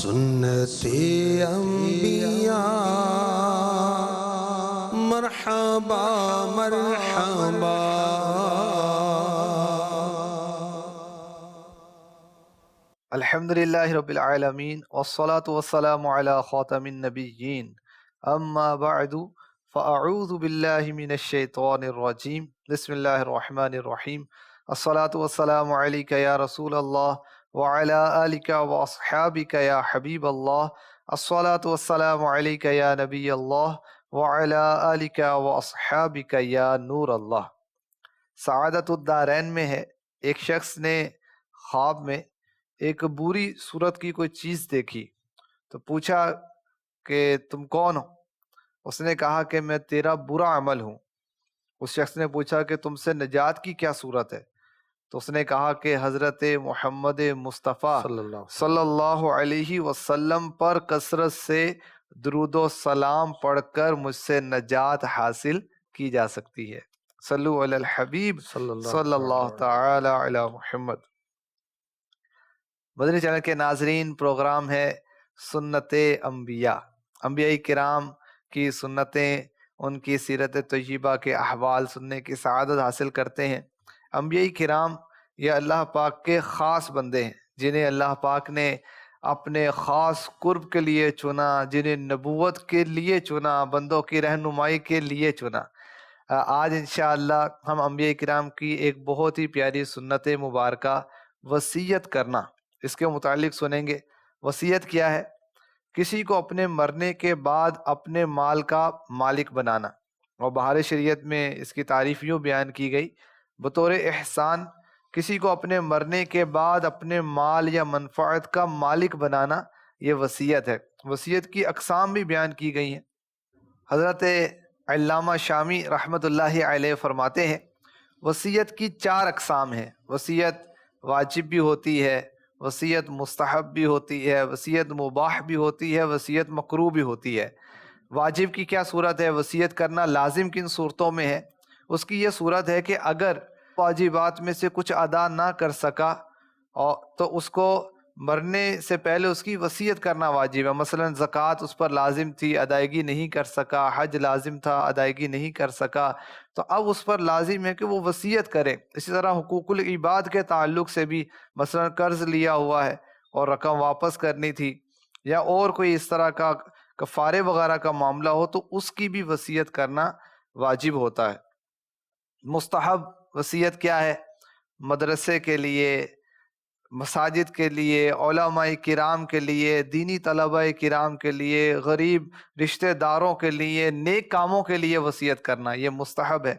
سنت انبیاء مرحبا مرحبا الحمدللہ رب العالمین والصلاة والسلام علی خاتم النبیین اما بعد فاعوذ باللہ من الشیطان الرجیم بسم اللہ الرحمن الرحیم الصلاة والسلام علیک یا رسول اللہ وعلی آلک واصحابک یا حبیب اللہ الصلاة والسلام علیک یا نبی اللہ وعلی آلک واصحابک یا نور اللہ۔ سعادت الدارین میں ہے، ایک شخص نے خواب میں ایک بری صورت کی کوئی چیز دیکھی تو پوچھا کہ تم کون ہو؟ اس نے کہا کہ میں تیرا برا عمل ہوں۔ اس شخص نے پوچھا کہ تم سے نجات کی کیا صورت ہے؟ تو اس نے کہا کہ حضرت محمد مصطفیٰ صلی اللہ علیہ وسلم پر کثرت سے درود و سلام پڑھ کر مجھ سے نجات حاصل کی جا سکتی ہے۔ صلو علی الحبیب صلی اللہ تعالی علی محمد۔ مدنی چینل کے ناظرین، پروگرام ہے سنت انبیاء، انبیاء کرام کی سنتیں، ان کی سیرت طیبہ کے احوال سننے کی سعادت حاصل کرتے ہیں۔ انبیاء کرام یہ اللہ پاک کے خاص بندے ہیں جنہیں اللہ پاک نے اپنے خاص قرب کے لیے چنا، جنہیں نبوت کے لیے چنا، بندوں کی رہنمائی کے لیے چنا۔ آج انشاءاللہ ہم انبیاء کرام کی ایک بہت ہی پیاری سنت مبارکہ وصیت کرنا، اس کے متعلق سنیں گے۔ وصیت کیا ہے؟ کسی کو اپنے مرنے کے بعد اپنے مال کا مالک بنانا، اور بہار شریعت میں اس کی تعریف یوں بیان کی گئی، بطور احسان کسی کو اپنے مرنے کے بعد اپنے مال یا منفعت کا مالک بنانا، یہ وصیت ہے۔ وصیت کی اقسام بھی بیان کی گئی ہیں۔ حضرت علامہ شامی رحمۃ اللہ علیہ فرماتے ہیں وصیت کی 4 اقسام ہیں۔ وصیت واجب بھی ہوتی ہے، وصیت مستحب بھی ہوتی ہے، وصیت مباح بھی ہوتی ہے، وصیت مکروہ بھی ہوتی ہے۔ واجب کی کیا صورت ہے؟ وصیت کرنا لازم کن صورتوں میں ہے؟ اس کی یہ صورت ہے کہ اگر واجبات میں سے کچھ ادا نہ کر سکا تو اس کو مرنے سے پہلے اس کی وصیت کرنا واجب ہے۔ مثلا زکوٰۃ اس پر لازم تھی، ادائیگی نہیں کر سکا، حج لازم تھا، ادائیگی نہیں کر سکا، تو اب اس پر لازم ہے کہ وہ وصیت کرے۔ اسی طرح حقوق العباد کے تعلق سے بھی، مثلا قرض لیا ہوا ہے اور رقم واپس کرنی تھی، یا اور کوئی اس طرح کا کفارے وغیرہ کا معاملہ ہو، تو اس کی بھی وصیت کرنا واجب ہوتا ہے۔ مستحب وصیت کیا ہے؟ مدرسے کے لیے، مساجد کے لیے، علماء کرام کے لیے، دینی طلباء کرام کے لیے، غریب رشتہ داروں کے لیے، نیک کاموں کے لیے وصیت کرنا، یہ مستحب ہے۔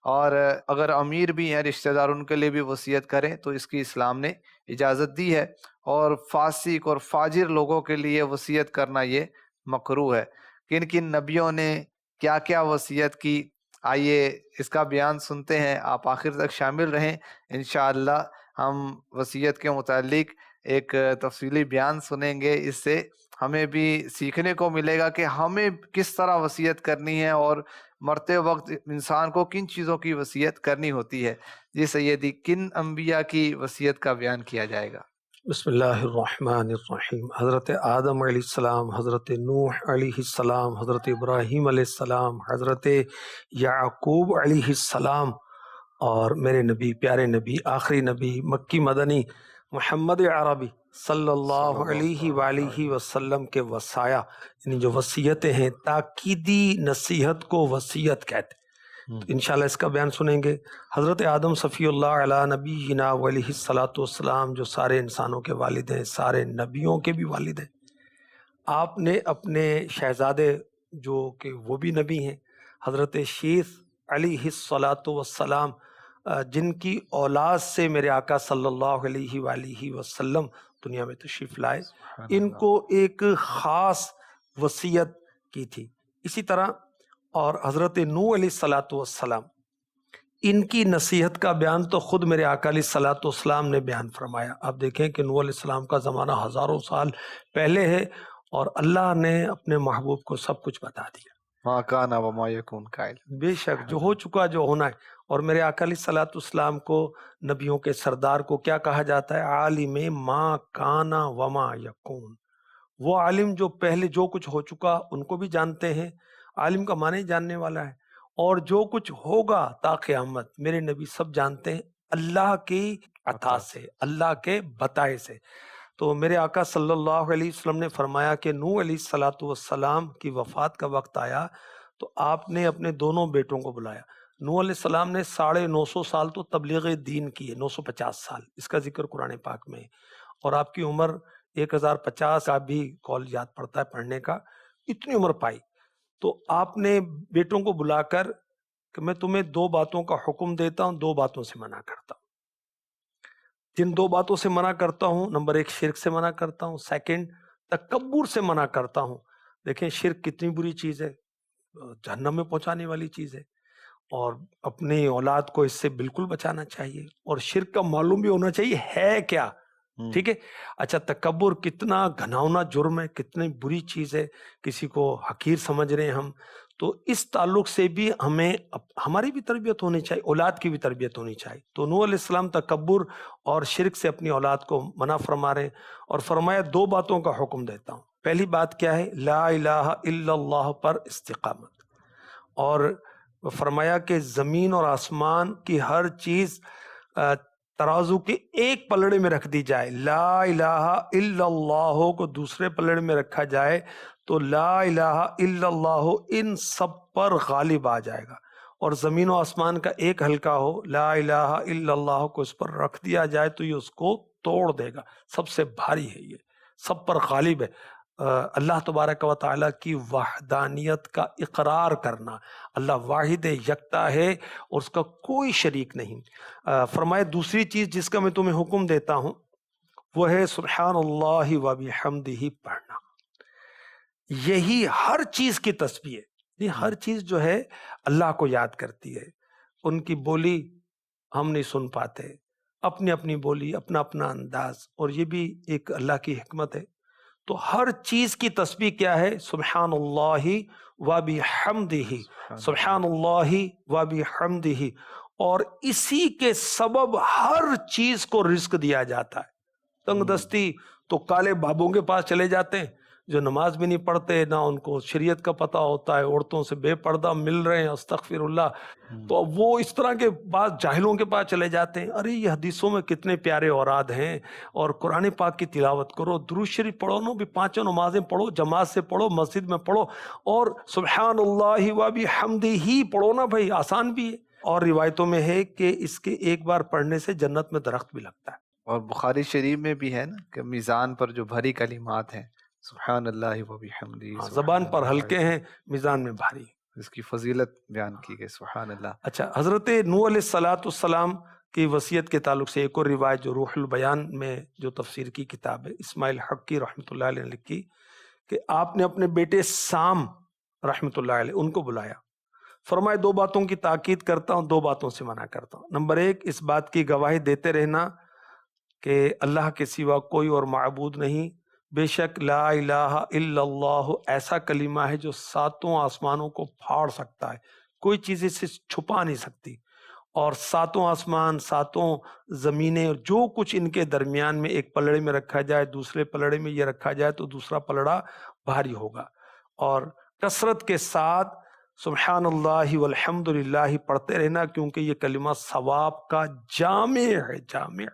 اور اگر امیر بھی ہیں رشتہ دار، ان کے لیے بھی وصیت کریں تو اس کی اسلام نے اجازت دی ہے۔ اور فاسق اور فاجر لوگوں کے لیے وصیت کرنا یہ مکروہ ہے۔ کن کن نبیوں نے کیا کیا وصیت کی، آئیے اس کا بیان سنتے ہیں۔ آپ آخر تک شامل رہیں، انشاءاللہ ہم وصیت کے متعلق ایک تفصیلی بیان سنیں گے۔ اس سے ہمیں بھی سیکھنے کو ملے گا کہ ہمیں کس طرح وصیت کرنی ہے اور مرتے وقت انسان کو کن چیزوں کی وصیت کرنی ہوتی ہے۔ جی سیدی، کن انبیاء کی وصیت کا بیان کیا جائے گا؟ بسم اللہ الرحمن الرحیم۔ حضرت آدم علیہ السلام، حضرت نوح علیہ السلام، حضرت ابراہیم علیہ السلام، حضرت یعقوب علیہ السلام، اور میرے نبی، پیارے نبی، آخری نبی، مکی مدنی محمد عربی صلی اللہ علیہ وآلہ وسلم کے وصایا، یعنی جو وصیتیں ہیں، تاکیدی نصیحت کو وصیت کہتے ہیں۔ انشاءاللہ اس کا بیان سنیں گے۔ حضرت آدم صفی اللہ علیہ نبینا علیہ الصلاۃ والسلام، جو سارے انسانوں کے والد ہیں، سارے نبیوں کے بھی والد ہیں، آپ نے اپنے شہزادے جو کہ وہ بھی نبی ہیں، حضرت شیث علیہ الصلاۃ والسلام، جن کی اولاد سے میرے آقا صلی اللہ علیہ وآلہ وسلم دنیا میں تشریف لائے، ان کو ایک خاص وصیت کی تھی۔ اسی طرح اور حضرت نوح علیہ الصلاۃ والسلام، ان کی نصیحت کا بیان تو خود میرے آقا علیہ الصلاۃ والسلام نے بیان فرمایا۔ آپ دیکھیں کہ نوح علیہ السلام کا زمانہ ہزاروں سال پہلے ہے، اور اللہ نے اپنے محبوب کو سب کچھ بتا دیا، ما کان وما یکون قائل، بے شک جو ہو چکا، جو ہونا ہے۔ اور میرے آقا علیہ الصلاۃ والسلام کو، نبیوں کے سردار کو کیا کہا جاتا ہے؟ عالم ما کان وما یکون، وہ عالم جو پہلے جو کچھ ہو چکا ان کو بھی جانتے ہیں، عالم کا معنی جاننے والا ہے، اور جو کچھ ہوگا تا قیامت میرے نبی سب جانتے ہیں اللہ کی عطا سے، اللہ کے بتائے سے۔ تو میرے آقا صلی اللہ علیہ وسلم نے فرمایا کہ نوح علیہ الصلوۃ والسلام کی وفات کا وقت آیا تو آپ نے اپنے دونوں بیٹوں کو بلایا۔ نوح علیہ السلام نے 950 سال تو تبلیغ دین کی ہے، 950 سال، اس کا ذکر قرآن پاک میں ہے، اور آپ کی عمر 1050 کا بھی قول یاد پڑتا ہے پڑھنے کا، اتنی عمر پائی۔ تو آپ نے بیٹوں کو بلا کر کہ میں تمہیں 2 باتوں کا حکم دیتا ہوں، 2 باتوں سے منع کرتا ہوں۔ جن 2 باتوں سے منع کرتا ہوں، نمبر 1 شرک سے منع کرتا ہوں، سیکنڈ تکبر سے منع کرتا ہوں۔ دیکھیں شرک کتنی بری چیز ہے، جہنم میں پہنچانے والی چیز ہے، اور اپنی اولاد کو اس سے بالکل بچانا چاہیے، اور شرک کا معلوم بھی ہونا چاہیے ہے کیا، ٹھیک ہے۔ اچھا تکبر کتنا گھناؤنا جرم ہے، کتنی بری چیز ہے، کسی کو حقیر سمجھ رہے ہیں ہم، تو اس تعلق سے بھی ہمیں ہماری بھی تربیت ہونی چاہیے، اولاد کی بھی تربیت ہونی چاہیے۔ تو نوح علیہ السلام تکبر اور شرک سے اپنی اولاد کو منع فرما رہے ہیں، اور فرمایا 2 باتوں کا حکم دیتا ہوں۔ پہلی بات کیا ہے؟ لا الہ الا اللہ پر استقامت، اور فرمایا کہ زمین اور آسمان کی ہر چیز ترازو کے ایک پلڑے میں رکھ دی جائے، لا الہ الا اللہ کو دوسرے پلڑے میں رکھا جائے تو لا الہ الا اللہ ان سب پر غالب آ جائے گا، اور زمین و آسمان کا ایک حلقہ ہو، لا الہ الا اللہ کو اس پر رکھ دیا جائے تو یہ اس کو توڑ دے گا، سب سے بھاری ہے، یہ سب پر غالب ہے۔ اللہ تبارک و تعالیٰ کی وحدانیت کا اقرار کرنا، اللہ واحد یکتا ہے اور اس کا کوئی شریک نہیں۔ فرمائے دوسری چیز جس کا میں تمہیں حکم دیتا ہوں وہ ہے سبحان اللہ و بحمدہ پڑھنا۔ یہی ہر چیز کی تسبیح ہے، یہ ہر چیز جو ہے اللہ کو یاد کرتی ہے، ان کی بولی ہم نہیں سن پاتے، اپنی اپنی بولی، اپنا اپنا انداز، اور یہ بھی ایک اللہ کی حکمت ہے۔ تو ہر چیز کی تسبیح کیا ہے؟ سبحان اللہ و بحمدہ، سبحان اللہ و بحمدہ، اور اسی کے سبب ہر چیز کو رزق دیا جاتا ہے۔ تنگ دستی تو کالے بابوں کے پاس چلے جاتے ہیں جو نماز بھی نہیں پڑھتے، نہ ان کو شریعت کا پتہ ہوتا ہے، عورتوں سے بے پردہ مل رہے ہیں، استغفر اللہ، تو وہ اس طرح کے بعض جاہلوں کے پاس چلے جاتے ہیں، ارے یہ حدیثوں میں کتنے پیارے اوراد ہیں، اور قرآن پاک کی تلاوت کرو، درود شریف پڑھو، نو بھی 5 نمازیں پڑھو، جماعت سے پڑھو، مسجد میں پڑھو، اور سبحان اللہ و بحمدہ ہی پڑھو نا بھائی، آسان بھی ہے۔ اور روایتوں میں ہے کہ اس کے ایک بار پڑھنے سے جنت میں درخت بھی لگتا ہے۔ اور بخاری شریف میں بھی ہے نا کہ میزان پر جو بھری کلمات ہیں سبحان اللہ و بحمدہ، زبان پر ہلکے ہیں، میزان میں بھاری، اس کی فضیلت بیان کی گئی، سبحان اللہ۔ اچھا حضرت نوح علیہ السلام کی وصیت کے تعلق سے ایک اور روایت جو روح البیان میں جو تفسیر کی کتاب ہے اسماعیل حقی رحمۃ اللہ علیہ نے لکھی کہ آپ نے اپنے بیٹے سام رحمۃ اللہ علیہ ان کو بلایا، فرمائے 2 باتوں کی تاکید کرتا ہوں، 2 باتوں سے منع کرتا ہوں۔ نمبر 1 اس بات کی گواہی دیتے رہنا کہ اللہ کے سوا کوئی اور معبود نہیں، بے شک لا الہ الا اللہ ایسا کلمہ ہے جو 7 آسمانوں کو پھاڑ سکتا ہے، کوئی چیز اسے چھپا نہیں سکتی، اور 7 آسمان 7 زمینیں اور جو کچھ ان کے درمیان میں ایک پلڑے میں رکھا جائے، دوسرے پلڑے میں یہ رکھا جائے تو دوسرا پلڑا بھاری ہوگا، اور کثرت کے ساتھ سبحان اللہ والحمد للہ پڑھتے رہنا، کیونکہ یہ کلمہ ثواب کا جامع ہے، جامع،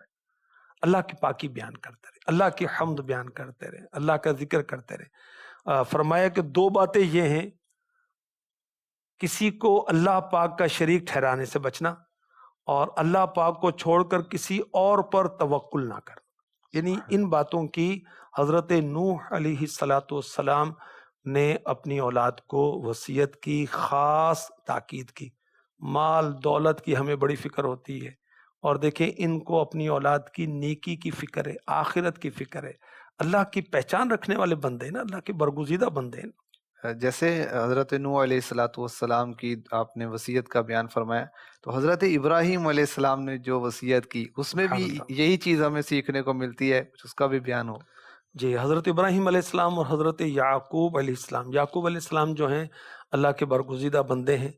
اللہ کی پاکی بیان کرتے رہے، اللہ کی حمد بیان کرتے رہے، اللہ کا ذکر کرتے رہے۔ فرمایا کہ 2 باتیں یہ ہیں، کسی کو اللہ پاک کا شریک ٹھہرانے سے بچنا، اور اللہ پاک کو چھوڑ کر کسی اور پر توکل نہ کرنا، یعنی ان باتوں کی حضرت نوح علیہ السلام نے اپنی اولاد کو وصیت کی، خاص تاکید کی۔ مال دولت کی ہمیں بڑی فکر ہوتی ہے، اور دیکھیں ان کو اپنی اولاد کی نیکی کی فکر ہے، آخرت کی فکر ہے، اللہ کی پہچان رکھنے والے بندے ہیں نا، اللہ کے برگزیدہ بندے ہیں۔ جیسے حضرت نوح علیہ السلام کی آپ نے وصیت کا بیان فرمایا، تو حضرت ابراہیم علیہ السلام نے جو وصیت کی اس میں بھی یہی چیز ہمیں سیکھنے کو ملتی ہے، اس کا بھی بیان ہو۔ جی حضرت ابراہیم علیہ السلام اور حضرت یعقوب علیہ السلام، یعقوب علیہ السلام جو ہیں اللہ کے برگزیدہ بندے ہیں،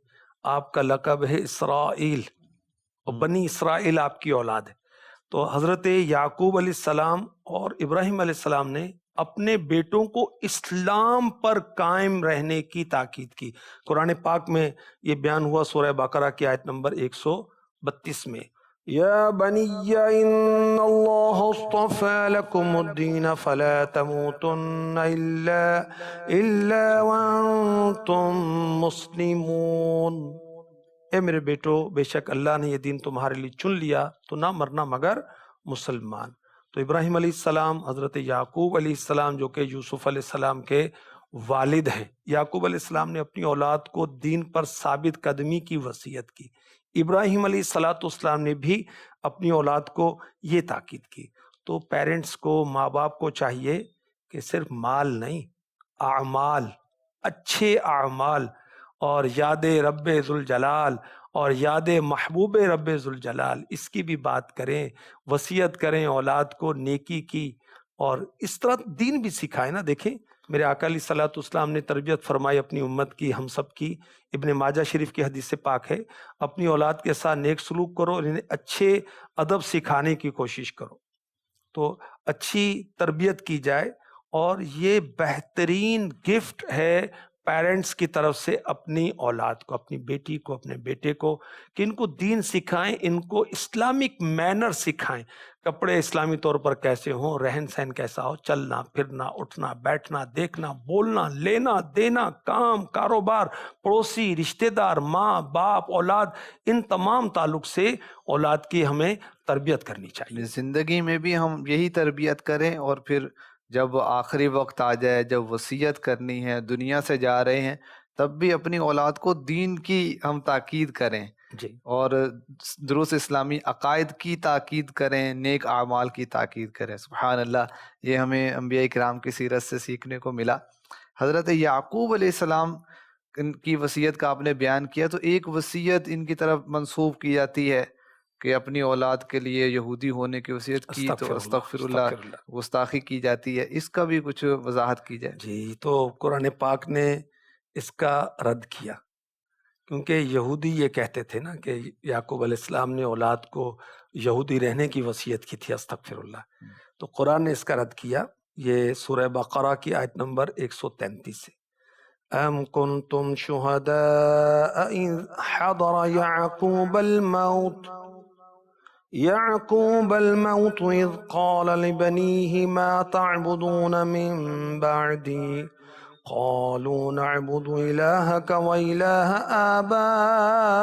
آپ کا لقب ہے اسرائیل، اور بنی اسرائیل آپ کی اولاد ہے۔ تو حضرت یعقوب علیہ السلام اور ابراہیم علیہ السلام نے اپنے بیٹوں کو اسلام پر قائم رہنے کی تاکید کی۔ قرآن پاک میں یہ بیان ہوا سورہ بقرہ کی آیت نمبر 132 میں، یا بنی ان اللہ اصطفى لکم الدین فلا تموتن الا وانتم مسلمون۔ اے میرے بیٹو، بے شک اللہ نے یہ دین تمہارے لیے چن لیا تو نہ مرنا مگر مسلمان۔ تو ابراہیم علیہ السلام، حضرت یعقوب علیہ السلام جو کہ یوسف علیہ السلام کے والد ہیں، یعقوب علیہ السلام نے اپنی اولاد کو دین پر ثابت قدمی کی وصیت کی۔ ابراہیم علیہ السلام نے بھی اپنی اولاد کو یہ تاکید کی۔ تو پیرنٹس کو، ماں باپ کو چاہیے کہ صرف مال نہیں، اعمال، اچھے اعمال اور یاد رب ذوالجلال اور یاد محبوب رب ذوالجلال، اس کی بھی بات کریں، وصیت کریں اولاد کو نیکی کی، اور اس طرح دین بھی سکھائے نا۔ دیکھیں میرے آقا علیہ الصلوۃ والسلام نے تربیت فرمائی اپنی امت کی، ہم سب کی۔ ابن ماجہ شریف کی حدیث پاک ہے، اپنی اولاد کے ساتھ نیک سلوک کرو اور انہیں اچھے ادب سکھانے کی کوشش کرو، تو اچھی تربیت کی جائے۔ اور یہ بہترین گفٹ ہے پیرنٹس کی طرف سے اپنی اولاد کو، اپنی بیٹی کو، اپنے بیٹے کو، کہ ان کو دین سکھائیں، ان کو اسلامک مینر سکھائیں، کپڑے اسلامی طور پر کیسے ہوں، رہن سہن کیسا ہو، چلنا پھرنا، اٹھنا بیٹھنا، دیکھنا بولنا، لینا دینا، کام کاروبار، پڑوسی رشتہ دار، ماں باپ اولاد، ان تمام تعلق سے اولاد کی ہمیں تربیت کرنی چاہیے۔ زندگی میں بھی ہم یہی تربیت کریں، اور پھر جب آخری وقت آ جائے، جب وصیت کرنی ہے، دنیا سے جا رہے ہیں، تب بھی اپنی اولاد کو دین کی ہم تاکید کریں، جی اور درست اسلامی عقائد کی تاکید کریں، نیک اعمال کی تاکید کریں۔ سبحان اللہ، یہ ہمیں انبیاء کرام کی سیرت سے سیکھنے کو ملا۔ حضرت یعقوب علیہ السلام ان کی وصیت کا آپ نے بیان کیا، تو ایک وصیت ان کی طرف منسوب کی جاتی ہے کہ اپنی اولاد کے لیے یہودی ہونے کی وصیت کی، تو استغفر اللہ، گستاخی کی جاتی ہے، اس کا بھی کچھ وضاحت کی جائے۔ جی، تو قرآن پاک نے اس کا رد کیا، کیونکہ یہودی یہ کہتے تھے نا کہ یعقوب علیہ السلام نے اولاد کو یہودی رہنے کی وصیت کی تھی، استغفر اللہ۔ تو قرآن نے اس کا رد کیا، یہ سورہ بقرہ کی آیت نمبر 133 سے، ام کنتم شہداء اذ حضر يعقوب الموت إذ قال لبنيه ما تعبدون من بعدي قالوا نعبد إلهك وإله آبائك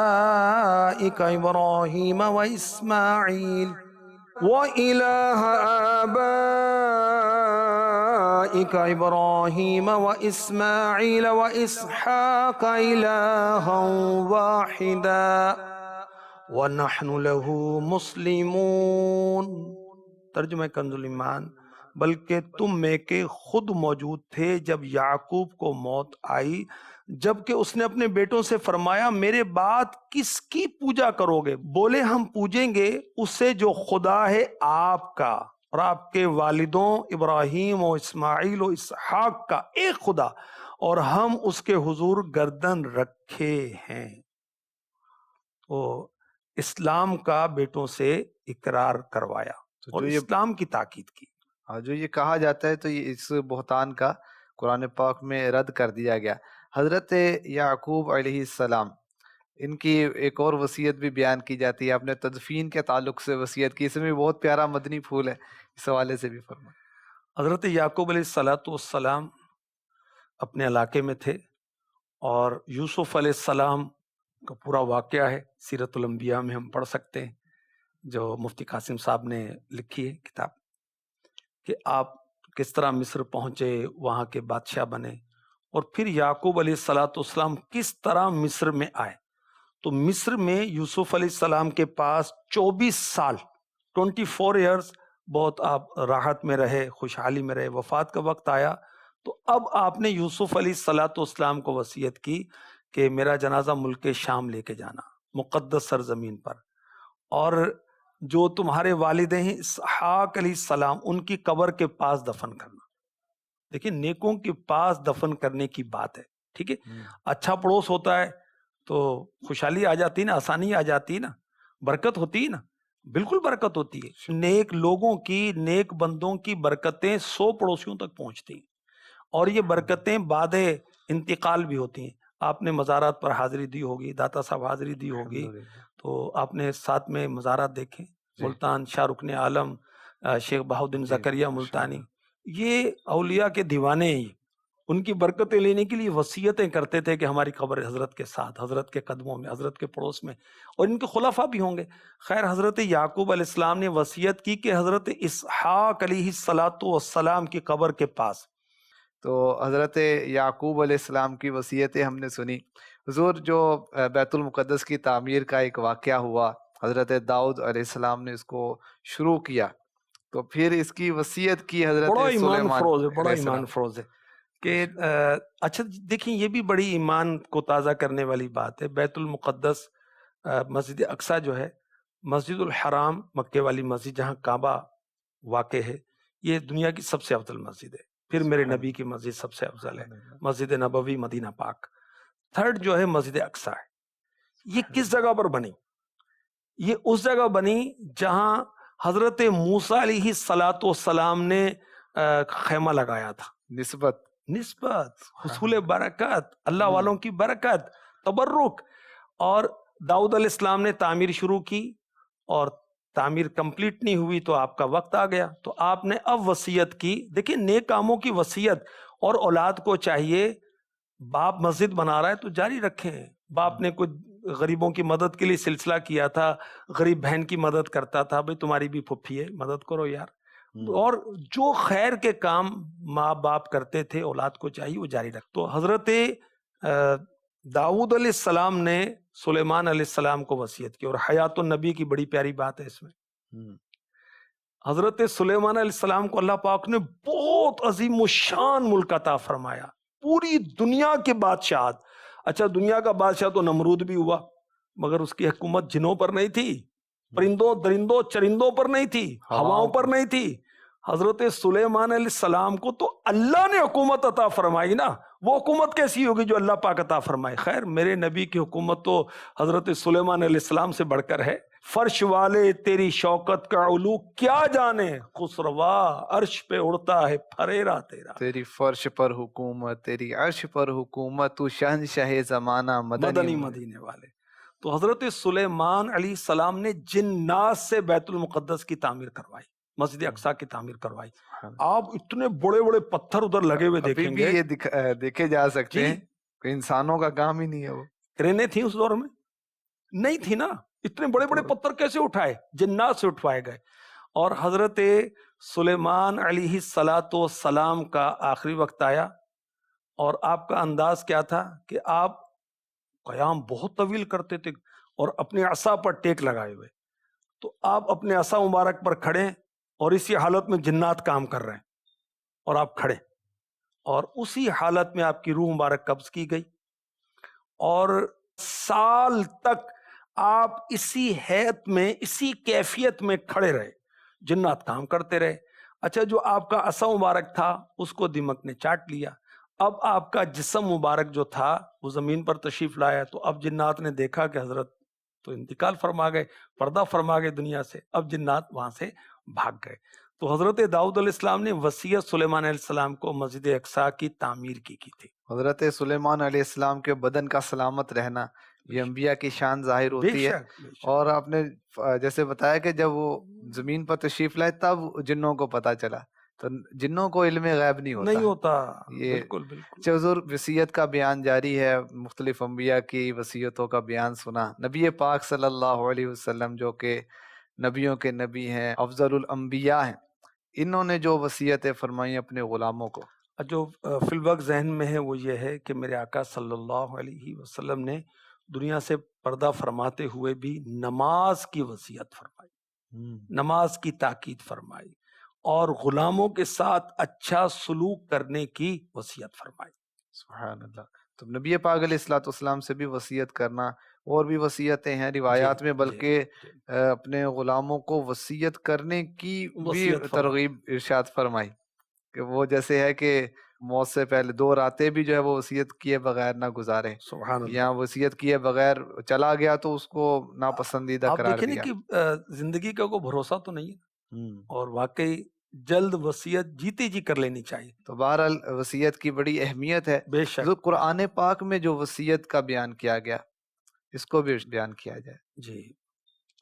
إبراهيم وإسماعيل وإسحاق إلها واحدا وَنَحْنُ لَهُ مُسْلِمُونَ۔ ترجمہ کنز الایمان، بلکہ تم میں کے خود موجود تھے جب یعقوب کو موت آئی، جبکہ اس نے اپنے بیٹوں سے فرمایا میرے بعد کس کی پوجا کرو گے؟ بولے ہم پوجیں گے اسے جو خدا ہے آپ کا اور آپ کے والدوں ابراہیم و اسماعیل و اسحاق کا ایک خدا، اور ہم اس کے حضور گردن رکھے ہیں۔ اسلام کا بیٹوں سے اقرار کروایا اور اسلام کی تاکید کی۔ جو یہ کہا جاتا ہے، تو یہ اس بہتان کا قرآن پاک میں رد کر دیا گیا۔ حضرت یعقوب علیہ السلام، ان کی ایک اور وصیت بھی بیان کی جاتی ہے، آپ نے تدفین کے تعلق سے وصیت کی، اس میں بہت پیارا مدنی پھول ہے، اس حوالے سے بھی فرمائیں۔ حضرت یعقوب علیہ السلام اپنے علاقے میں تھے، اور یوسف علیہ السلام کا پورا واقعہ ہے، سیرت الانبیاء میں ہم پڑھ سکتے ہیں، جو مفتی قاسم صاحب نے لکھی ہے کتاب، کہ آپ کس طرح مصر پہنچے، وہاں کے بادشاہ بنے، اور پھر یعقوب علیہ السلام کس طرح مصر میں آئے۔ تو مصر میں یوسف علیہ السلام کے پاس 24 سال 24 ایئرز بہت آپ راحت میں رہے، خوشحالی میں رہے۔ وفات کا وقت آیا تو اب آپ نے یوسف علیہ السلام کو وصیت کی کہ میرا جنازہ ملک شام لے کے جانا، مقدس سرزمین پر، اور جو تمہارے والد ہیں اسحاق علیہ السلام ان کی قبر کے پاس دفن کرنا۔ دیکھیں نیکوں کے پاس دفن کرنے کی بات ہے، ٹھیک ہے۔ اچھا پڑوس ہوتا ہے تو خوشحالی آ جاتی نا، آسانی آ جاتی نا، برکت ہوتی نا۔ بالکل برکت ہوتی ہے. نیک لوگوں کی، نیک بندوں کی برکتیں 100 پڑوسیوں تک پہنچتی ہیں، اور یہ برکتیں بعد انتقال بھی ہوتی ہیں. آپ نے مزارات پر حاضری دی ہوگی، داتا صاحب حاضری دی ہوگی، الحمدللہ. تو آپ نے ساتھ میں مزارات دیکھے. جی ملتان شاہ رکن عالم شیخ بہاؤدین جی زکریا ماشاء ملتانی، اللہ. یہ اولیاء کے دیوانے ہیں. ان کی برکتیں لینے کے لیے وصیتیں کرتے تھے کہ ہماری قبر حضرت کے ساتھ، حضرت کے قدموں میں، حضرت کے پڑوس میں، اور ان کے خلفاء بھی ہوں گے. خیر، حضرت یعقوب علیہ السلام نے وصیت کی کہ حضرت اسحاق علیہ السلام کی قبر کے پاس. تو حضرت یعقوب علیہ السلام کی وصیتیں ہم نے سنی. حضور، جو بیت المقدس کی تعمیر کا ایک واقعہ ہوا، حضرت داؤد علیہ السلام نے اس کو شروع کیا، تو پھر اس کی وصیت کی حضرت بڑا ایمان سلیمان فروز ہے، بڑا علیہ ایمان السلام. فروز ہے کہ اچھا دیکھیں، یہ بھی بڑی ایمان کو تازہ کرنے والی بات ہے. بیت المقدس، مسجد اقصی جو ہے، مسجد الحرام مکے والی مسجد جہاں کعبہ واقع ہے، یہ دنیا کی سب سے افضل مسجد ہے. پھر میرے نبی کی مسجد سب سے افضل ہے، مسجد نبوی مدینہ پاک. تھرڈ جو ہے مسجد اقصی ہے. یہ کس جگہ پر بنی؟ یہ اس جگہ بنی جہاں حضرت موسیٰ علیہ السلام نے خیمہ لگایا تھا. نسبت، حصول برکت، اللہ والوں کی برکت، تبرک. اور داؤد علیہ السلام نے تعمیر شروع کی، اور تعمیر کمپلیٹ نہیں ہوئی تو آپ کا وقت آ گیا، تو آپ نے اب وصیت کی. دیکھیں، نیک کاموں کی وصیت، اور اولاد کو چاہیے، باپ مسجد بنا رہا ہے تو جاری رکھیں. باپ نے کچھ غریبوں کی مدد کے لیے سلسلہ کیا تھا، غریب بہن کی مدد کرتا تھا، بھئی تمہاری بھی پھپھی ہے، مدد کرو یار. اور جو خیر کے کام ماں باپ کرتے تھے، اولاد کو چاہیے وہ جاری رکھ. تو حضرت داؤد علیہ السلام نے سلیمان علیہ السلام کو وصیت کی، اور حیات النبی کی بڑی پیاری بات ہے اس میں. حضرت سلیمان علیہ السلام کو اللہ پاک نے بہت عظیم الشان ملک عطا فرمایا، پوری دنیا کے بادشاہت. اچھا، دنیا کا بادشاہ تو نمرود بھی ہوا، مگر اس کی حکومت جنوں پر نہیں تھی، پرندوں درندوں چرندوں پر نہیں تھی، ہواؤں پر نہیں تھی. حضرت سلیمان علیہ السلام کو تو اللہ نے حکومت عطا فرمائی نا. وہ حکومت کیسی ہوگی جو اللہ پاک عطا فرمائے؟ خیر، میرے نبی کی حکومت تو حضرت سلیمان علیہ السلام سے بڑھ کر ہے. فرش والے تیری شوکت کا علو کیا جانے، خسروا عرش پہ اڑتا ہے پھریرا تیرا. تیری فرش پر حکومت، تیری عرش پر حکومت، تو شہنشاہ زمانہ مدنی مدینے والے. تو حضرت سلیمان علیہ السلام نے جنات سے بیت المقدس کی تعمیر کروائی، مسجد اقصی کی تعمیر کروائی. آپ اتنے بڑے بڑے پتھر ادھر لگے ہوئے ابھی دیکھیں بھی گے. یہ دیکھے جا سکتے جی. ہیں کہ انسانوں کا کام ہی نہیں ہے وہ. کرینیں تھیں اس دور میں؟ نہیں تھی نا. اتنے بڑے بڑے پتھر کیسے اٹھائے؟ جنات سے اٹھوائے گئے. اور حضرت سلیمان علیہ السلام کا آخری وقت آیا، اور آپ کا انداز کیا تھا کہ آپ قیام بہت طویل کرتے تھے، اور اپنے عصا پر ٹیک لگائے ہوئے. تو آپ اپنے عصا مبارک پر کھڑے، اور اسی حالت میں جنات کام کر رہے ہیں، اور آپ کھڑے، اور اسی حالت میں آپ کی روح مبارک قبض کی گئی، اور سال تک آپ اسی حیت میں، اسی کیفیت میں کھڑے رہے، جنات کام کرتے رہے. اچھا، جو آپ کا عصا مبارک تھا اس کو دمک نے چاٹ لیا. اب آپ کا جسم مبارک جو تھا وہ زمین پر تشریف لایا، تو اب جنات نے دیکھا کہ حضرت تو انتقال فرما گئے، پردہ فرما گئے دنیا سے. اب جنات وہاں سے بھاگ گئے. تو حضرت داؤد علیہ السلام نے وصیت سلیمان علیہ السلام کو مسجد اقصی کی تعمیر کی تھی. حضرت سلیمان علیہ السلام کے بدن کا سلامت رہنا، یہ انبیاء کی شان ظاہر ہوتی ہے. اور آپ نے جیسے بتایا کہ جب وہ زمین پر تشریف لائے تب جنوں کو پتا چلا، تو جنوں کو علم غیب نہیں ہوتا. یہ بالکل. حضور، وصیت کا بیان جاری ہے، مختلف انبیاء کی وصیتوں کا بیان سنا. نبی پاک صلی اللہ علیہ وسلم جو کہ نبیوں کے نبی ہیں، افضل الانبیاء ہیں، انہوں نے جو وصیتیں فرمائی اپنے غلاموں کو، جو فی الوقت ذہن میں ہے وہ یہ ہے کہ میرے آقا صلی اللہ علیہ وسلم نے دنیا سے پردہ فرماتے ہوئے بھی نماز کی وصیت فرمائی، نماز کی تاکید فرمائی، اور غلاموں کے ساتھ اچھا سلوک کرنے کی وصیت فرمائی. سبحان اللہ. تو نبی پاک علیہ الصلوۃ والسلام سے بھی وصیت کرنا، اور بھی وصیتیں ہیں روایات میں، بلکہ اپنے غلاموں کو وصیت کرنے کی بھی ترغیب ارشاد فرمائی، کہ وہ جیسے ہے کہ موت سے پہلے 2 راتیں بھی جو ہے وہ وصیت کیے بغیر نہ گزارے، سبحان اللہ. یا وصیت کیے بغیر چلا گیا تو اس کو ناپسندیدہ آپ قرار دیکھیں نا دیا۔ کہ زندگی کا کوئی بھروسہ تو نہیں ہے، ہم۔ اور واقعی جلد وصیت جیتے جی کر لینی چاہیے. تو بہرحال وصیت کی بڑی اہمیت ہے، بے شک. جو قرآن پاک میں جو وصیت کا بیان کیا گیا اس کو بھی بیان کیا جائے۔ جی.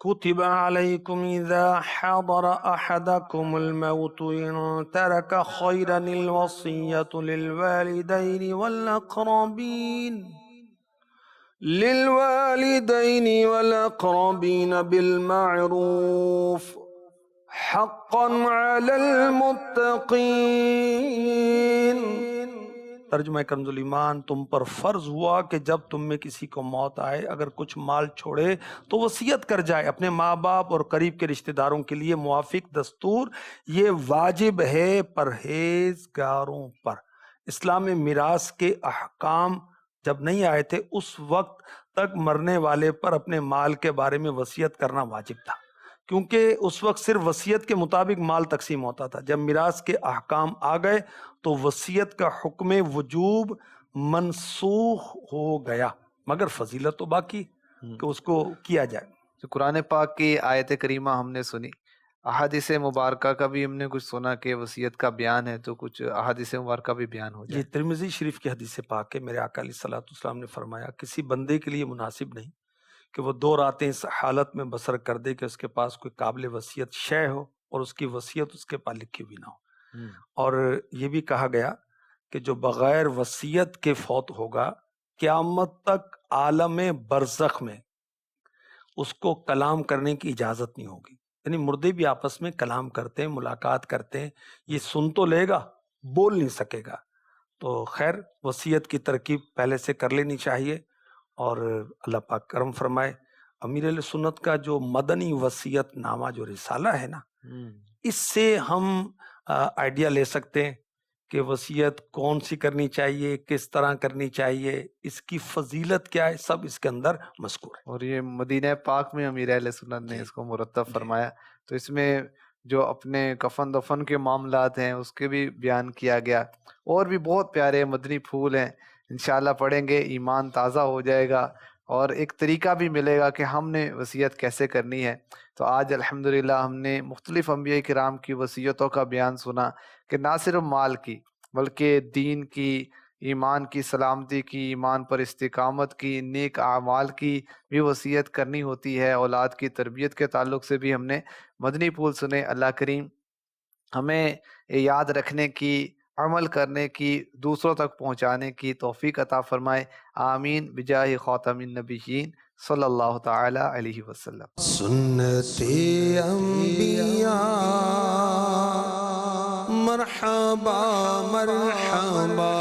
كتب عليكم إذا حضر أحدكم الموت إن ترك خيرا الوصية للوالدين بالمعروف حقا على المتقين. ترجمہ کنز ایمان، تم پر فرض ہوا کہ جب تم میں کسی کو موت آئے اگر کچھ مال چھوڑے تو وصیت کر جائے اپنے ماں باپ اور قریب کے رشتہ داروں کے لیے موافق دستور، یہ واجب ہے پرہیزگاروں پر. اسلام میں میراث کے احکام جب نہیں آئے تھے اس وقت تک مرنے والے پر اپنے مال کے بارے میں وصیت کرنا واجب تھا، کیونکہ اس وقت صرف وصیت کے مطابق مال تقسیم ہوتا تھا. جب میراث کے احکام آ گئے تو وصیت کا حکم وجوب منسوخ ہو گیا، مگر فضیلت تو باقی کہ اس کو کیا جائے. جو قرآن پاک کی آیت کریمہ ہم نے سنی، احادیث مبارکہ کا بھی ہم نے کچھ سنا کہ وصیت کا بیان ہے، تو کچھ احادیث مبارکہ بھی بیان ہو جی. جائے۔ ترمذی شریف کی حدیث پاک ہے، میرے آقا علیہ الصلوۃ والسلام نے فرمایا کسی بندے کے لیے مناسب نہیں کہ وہ 2 راتیں اس حالت میں بسر کر دے کہ اس کے پاس کوئی قابل وصیت شے ہو اور اس کی وصیت اس کے پاس لکھی ہوئی نہ ہو. اور یہ بھی کہا گیا کہ جو بغیر وصیت کے فوت ہوگا قیامت تک عالم برزخ میں اس کو کلام کرنے کی اجازت نہیں ہوگی. یعنی مردے بھی آپس میں کلام کرتے ہیں، ملاقات کرتے ہیں، یہ سن تو لے گا بول نہیں سکے گا. تو خیر وصیت کی ترکیب پہلے سے کر لینی چاہیے، اور اللہ پاک کرم فرمائے. امیر علیہ سنت کا جو مدنی وصیت نامہ جو رسالہ ہے نا، اس سے ہم آئیڈیا لے سکتے ہیں کہ وصیت کون سی کرنی چاہیے، کس طرح کرنی چاہیے، اس کی فضیلت کیا ہے، سب اس کے اندر مذکور ہے. اور یہ مدینہ پاک میں امیر اہل سنت نے اس کو مرتب فرمایا، تو اس میں جو اپنے کفن دفن کے معاملات ہیں اس کے بھی بیان کیا گیا، اور بھی بہت پیارے مدنی پھول ہیں، انشاءاللہ پڑھیں گے ایمان تازہ ہو جائے گا، اور ایک طریقہ بھی ملے گا کہ ہم نے وصیت کیسے کرنی ہے. تو آج الحمدللہ ہم نے مختلف انبیاء کرام کی وصیتوں کا بیان سنا کہ نہ صرف مال کی بلکہ دین کی، ایمان کی سلامتی کی، ایمان پر استقامت کی، نیک اعمال کی بھی وصیت کرنی ہوتی ہے. اولاد کی تربیت کے تعلق سے بھی ہم نے مدنی پھول سنے. اللہ کریم ہمیں یاد رکھنے کی، عمل کرنے کی، دوسروں تک پہنچانے کی توفیق عطا فرمائے. آمین بجاہ خاتم النبیین صلی اللہ تعالی علیہ وسلم. سنت انبیاء مرحبا مرحبا